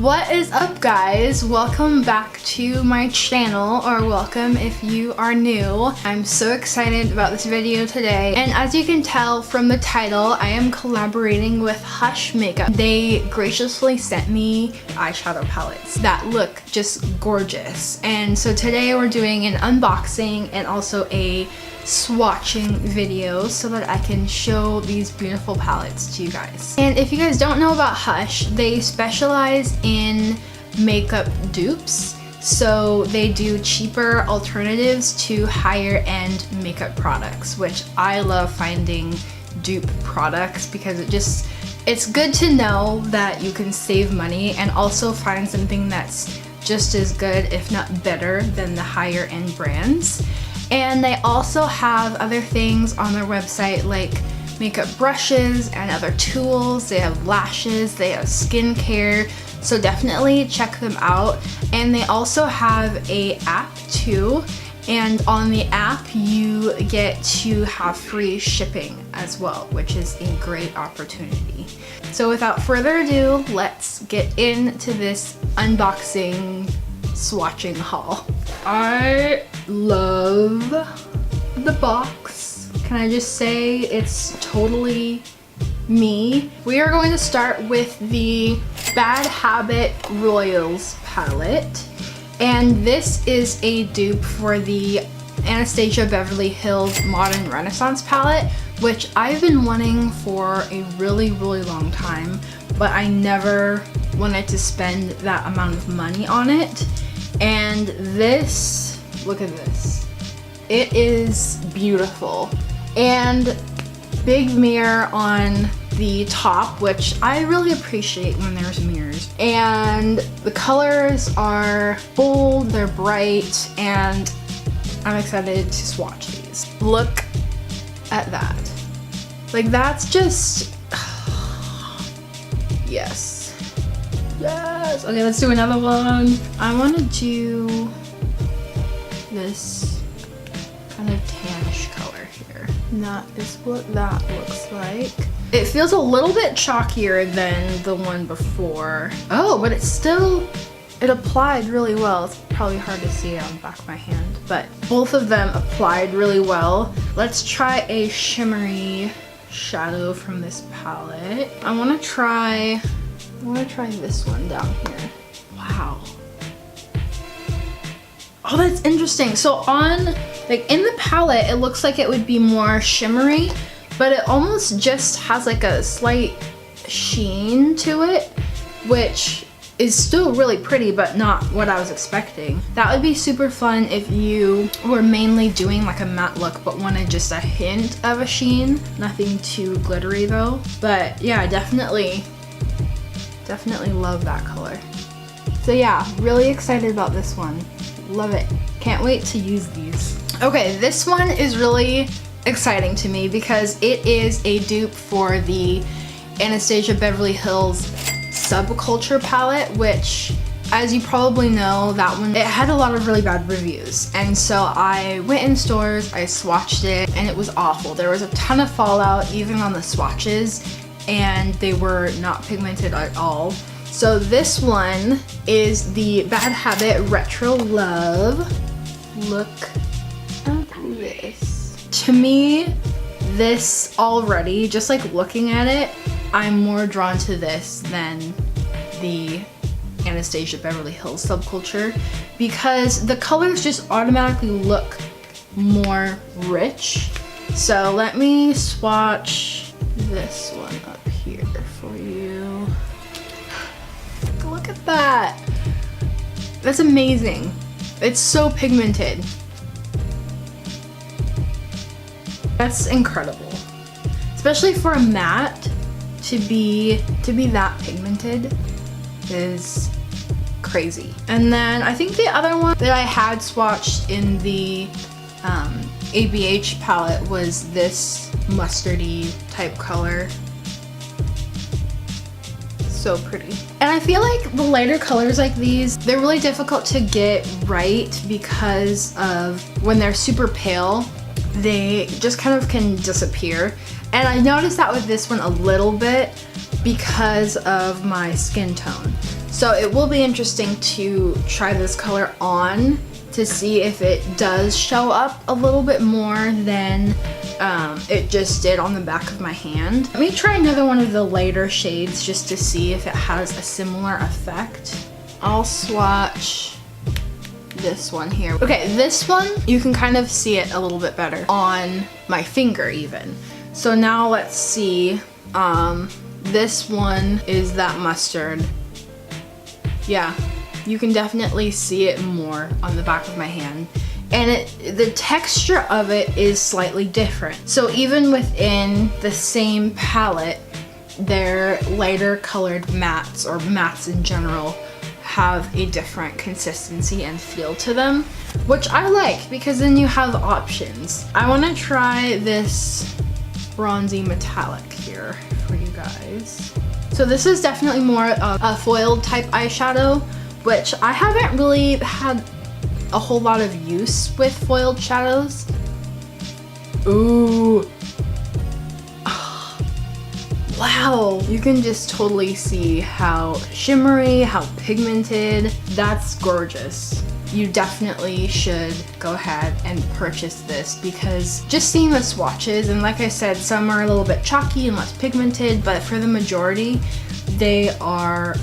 What is up, guys? Welcome back to my channel, or welcome if you are new. I'm so excited about this video today, and as you can tell from the title, I am collaborating with Hush Makeup. They graciously sent me eyeshadow palettes that look just gorgeous, and so today we're doing an unboxing and also a swatching video so that I can show these beautiful palettes to you guys. And if you guys don't know about Hush, they specialize in makeup dupes. So they do cheaper alternatives to higher end makeup products, which I love finding dupe products because it's good to know that you can save money and also find something that's just as good, if not better, than the higher end brands. And they also have other things on their website like makeup brushes and other tools. They have lashes, they have skincare, so definitely check them out. And they also have an app too, and on the app you get to have free shipping as well, which is a great opportunity. So without further ado, let's get into this unboxing swatching haul. I love the box. Can I just say it's totally me? We are going to start with the Bad Habit Royals palette, and this is a dupe for the Anastasia Beverly Hills Modern Renaissance palette, which I've been wanting for a really long time, but I never wanted to spend that amount of money on it. And this, look at this. It is beautiful. And big mirror on the top, which I really appreciate when there's mirrors. And the colors are bold, they're bright, and I'm excited to swatch these. Look at that. Like, that's just, yes. Yes. Okay, let's do another one. I want to do this kind of tannish color here. And that is what that looks like. It feels a little bit chalkier than the one before. Oh, but it applied really well. It's probably hard to see on the back of my hand, but both of them applied really well. Let's try a shimmery shadow from this palette. I want to try this one down here. Wow. Oh, that's interesting. So on, like, in the palette, it looks like it would be more shimmery, but it almost just has like a slight sheen to it, which is still really pretty, but not what I was expecting. That would be super fun if you were mainly doing like a matte look, but wanted just a hint of a sheen. Nothing too glittery though. But yeah, definitely love that color. So yeah, really excited about this one. Love it. Can't wait to use these. Okay, this one is really exciting to me because it is a dupe for the Anastasia Beverly Hills Subculture palette, which, as you probably know, that one, it had a lot of really bad reviews. And so I went in stores, I swatched it, and it was awful. There was a ton of fallout even on the swatches, and they were not pigmented at all. So this one is the Bad Habit Retro Love. Look at this. To me, this already, just like looking at it, I'm more drawn to this than the Anastasia Beverly Hills Subculture because the colors just automatically look more rich. So let me swatch this one up here for you. Look at that. That's amazing. It's so pigmented. That's incredible. Especially for a matte to be that pigmented is crazy. And then I think the other one that I had swatched in the ABH palette was this mustardy type color. So pretty. And I feel like the lighter colors like these, they're really difficult to get right because of when they're super pale, they just kind of can disappear. And I noticed that with this one a little bit, because of my skin tone. So it will be interesting to try this color on to see if it does show up a little bit more than it just did on the back of my hand. Let me try another one of the lighter shades just to see if it has a similar effect. I'll swatch this one here. Okay, this one, you can kind of see it a little bit better on my finger even. So now let's see, this one is that mustard. Yeah, you can definitely see it more on the back of my hand. And the texture of it is slightly different. So even within the same palette, their lighter colored mattes, or mattes in general, have a different consistency and feel to them, which I like because then you have options. I want to try this bronzy metallic here for you guys. So this is definitely more of a foiled type eyeshadow, which I haven't really had a whole lot of use with foiled shadows. Ooh. Wow, you can just totally see how shimmery, how pigmented. That's gorgeous. You definitely should go ahead and purchase this because just seeing the swatches, and like I said, some are a little bit chalky and less pigmented, but for the majority, they are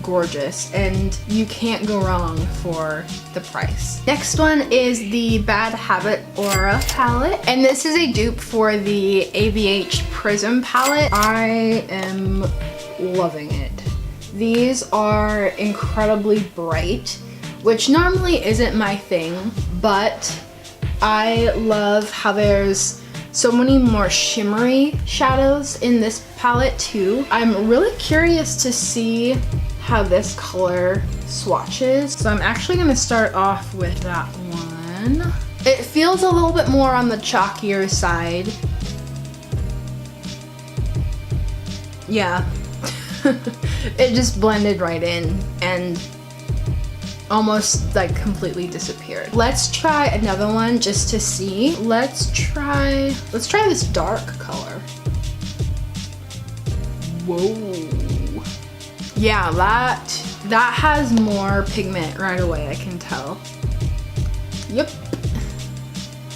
gorgeous and you can't go wrong for the price. Next one is the Bad Habit Aura palette, and this is a dupe for the ABH Prism palette. I am loving it. These are incredibly bright, which normally isn't my thing, but I love how there's so many more shimmery shadows in this palette too. I'm really curious to see how this color swatches. So I'm actually gonna start off with that one. It feels a little bit more on the chalkier side. Yeah, it just blended right in and almost like completely disappeared. Let's try another one just to see. Let's try this dark color. Whoa. Yeah, that has more pigment right away, I can tell. Yep.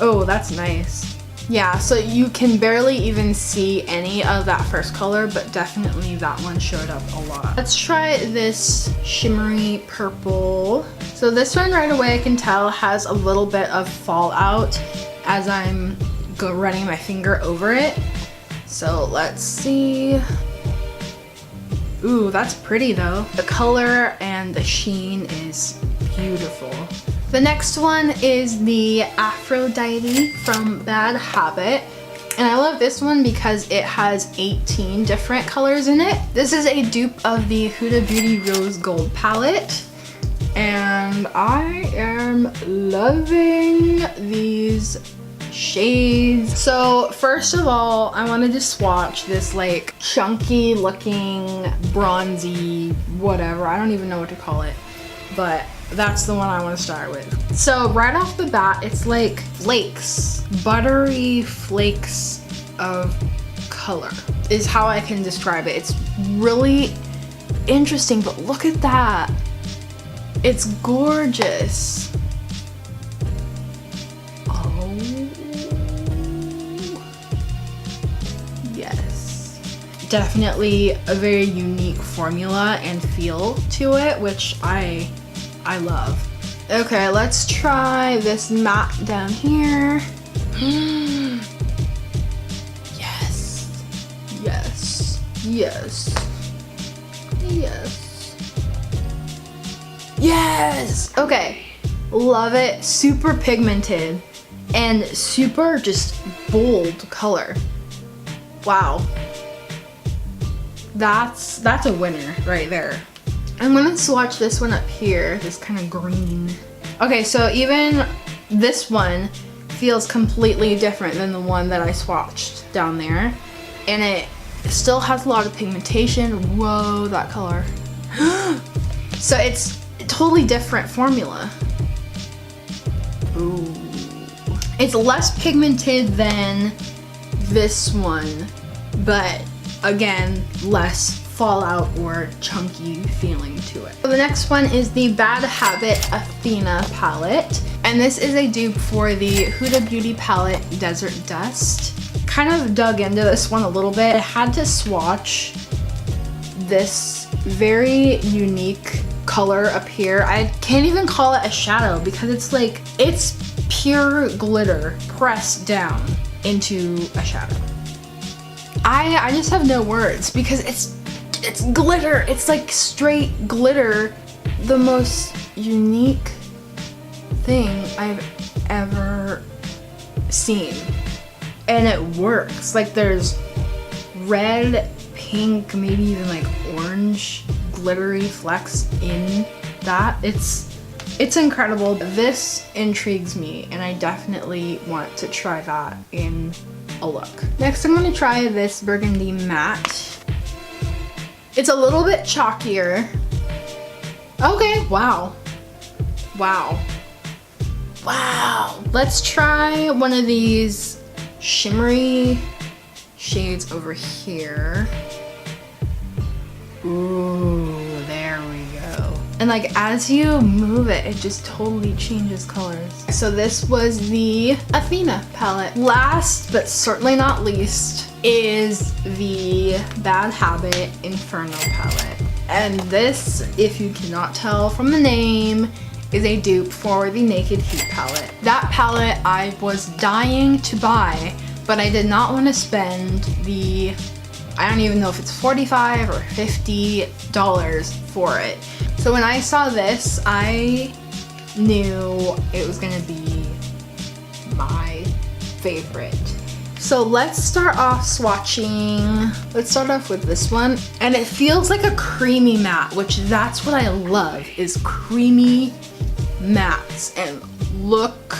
Oh, that's nice. Yeah, so you can barely even see any of that first color, but definitely that one showed up a lot. Let's try this shimmery purple. So this one right away I can tell has a little bit of fallout as I'm running my finger over it. So let's see. Ooh, that's pretty though. The color and the sheen is beautiful. The next one is the Aphrodite from Bad Habit. And I love this one because it has 18 different colors in it. This is a dupe of the Huda Beauty Rose Gold palette. And I am loving these shades. So first of all, I wanted to swatch this like chunky looking bronzy whatever. I don't even know what to call it, but that's the one I want to start with. So right off the bat, it's like flakes, buttery flakes of color is how I can describe it. It's really interesting, but look at that. It's gorgeous. Definitely a very unique formula and feel to it, which I love. Okay, let's try this matte down here. Yes, yes, yes, yes, yes. Okay, love it. Super pigmented and super just bold color. Wow. That's a winner right there. I'm gonna swatch this one up here, this kind of green. Okay, so even this one feels completely different than the one that I swatched down there. And it still has a lot of pigmentation. Whoa, that color. So it's a totally different formula. Ooh. It's less pigmented than this one, but again, less fallout or chunky feeling to it. So the next one is the Bad Habit Athena palette. And this is a dupe for the Huda Beauty palette Desert Dust. Kind of dug into this one a little bit. I had to swatch this very unique color up here. I can't even call it a shadow because it's pure glitter pressed down into a shadow. I just have no words because it's glitter. It's like straight glitter. The most unique thing I've ever seen. And it works. Like there's red, pink, maybe even like orange glittery flecks in that. It's incredible. This intrigues me and I definitely want to try that in a look. Next I'm going to try this Burgundy Matte. It's a little bit chalkier. Okay, wow. Wow. Wow. Let's try one of these shimmery shades over here. Ooh, there we go. And like as you move it, it just totally changes colors. So this was the Athena palette. Last but certainly not least is the Bad Habit Inferno palette. And this, if you cannot tell from the name, is a dupe for the Naked Heat palette. That palette I was dying to buy, but I did not want to spend I don't even know if it's $45 or $50 for it. So when I saw this, I knew it was gonna be my favorite. So let's start off swatching. Let's start off with this one. And it feels like a creamy matte, which that's what I love, is creamy mattes. And look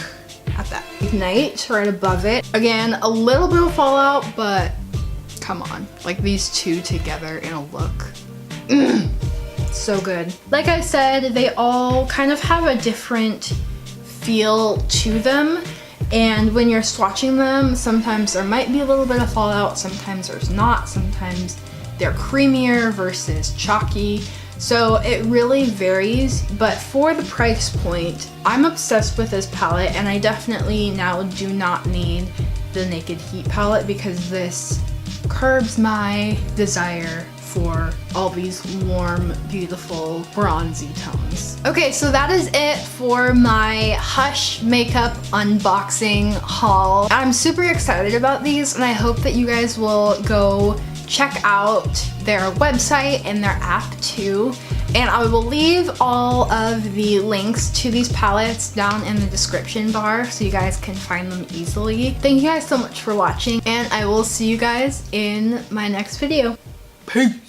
at that. Ignite right above it. Again, a little bit of fallout, but come on. Like these two together in a look. So good. Like I said, they all kind of have a different feel to them. And when you're swatching them, sometimes there might be a little bit of fallout, sometimes there's not, sometimes they're creamier versus chalky. So it really varies, but for the price point, I'm obsessed with this palette and I definitely now do not need the Naked Heat palette because this curbs my desire for all these warm, beautiful, bronzy tones. Okay, so that is it for my Hush makeup unboxing haul. I'm super excited about these and I hope that you guys will go check out their website and their app too. And I will leave all of the links to these palettes down in the description bar so you guys can find them easily. Thank you guys so much for watching and I will see you guys in my next video. Peace.